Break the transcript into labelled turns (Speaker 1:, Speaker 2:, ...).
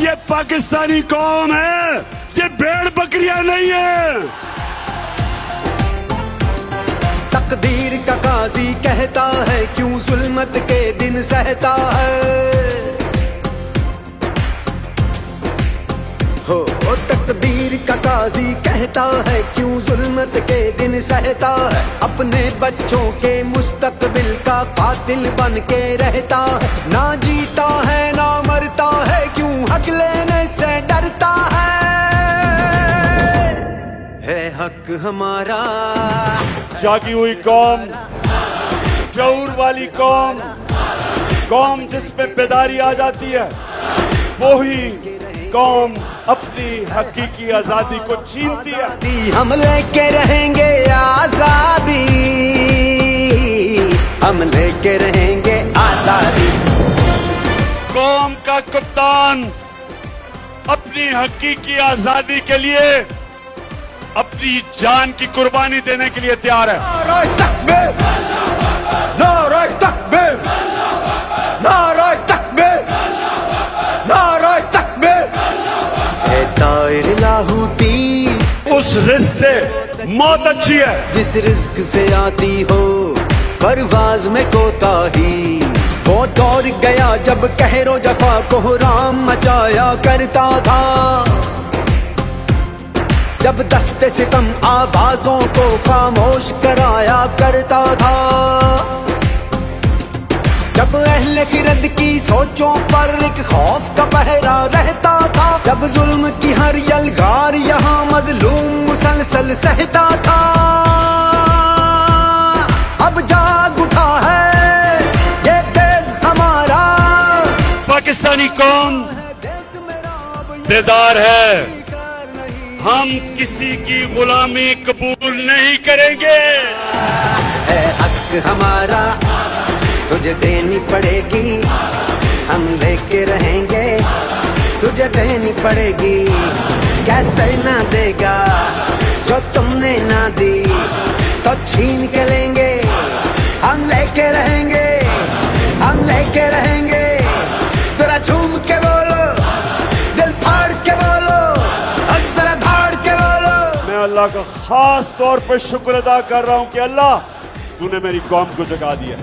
Speaker 1: ये पाकिस्तानी कौम है, ये भेड़ बकरियां नहीं है।
Speaker 2: तकदीर का काजी कहता है क्यों जुल्मत के दिन सहता है। हो तकदीर का काजी कहता है क्यों जुल्मत के दिन सहता है। अपने बच्चों के मुस्तकबिल का कातिल बन के रहता है। ना जीता है ना मरता है, क्यों हक लेने से डरता है हक हमारा।
Speaker 1: जागी हुई कौम, शऊर वाली कौम, कौम जिस पे बेदारी आ जाती है, वो ही कौम अपनी हकीकी आजादी को छीनती है।
Speaker 2: हम लेके रहेंगे आजादी, हम लेके रहेंगे आजादी।
Speaker 1: कौम का कप्तान अपनी हकीकी आजादी के लिए अपनी जान की कुर्बानी देने के लिए तैयार है।
Speaker 2: नारे तकबीर, नारे तकबीर, नारे तकबीर, नारे तकबीर। तायर लाहूती
Speaker 1: उस रिस्क से मौत अच्छी है
Speaker 2: जिस रिस्क से आती हो परवाज में कोताही। वो दौड़ गया जब कहरो जफा को राम मचाया करता था, जब दस्ते सितम आवाजों को खामोश कराया करता था, जब अहले खिरद की सोचों पर एक खौफ का पहरा रहता था, जब जुल्म की हर यलगार यहाँ मजलूम मुसलसल सहता था। अब जाग उठा है ये देश हमारा,
Speaker 1: पाकिस्तानी कौम बेदार है। हम किसी की गुलामी कबूल नहीं करेंगे।
Speaker 2: है हक हमारा, तुझे देनी पड़ेगी, हम लेके रहेंगे, तुझे देनी पड़ेगी। कैसे ना देगा जो तुमने ना दी, तो छीन के लेंगे। हम लेके रहेंगे, हम लेके रहेंगे। जरा झूम के बोलो, दिल फाड़ के बोलो, और जरा धाड़ के बोलो।
Speaker 1: मैं अल्लाह का खास तौर पर शुक्र अदा कर रहा हूं कि अल्लाह तूने मेरी कौम को जगा दिया।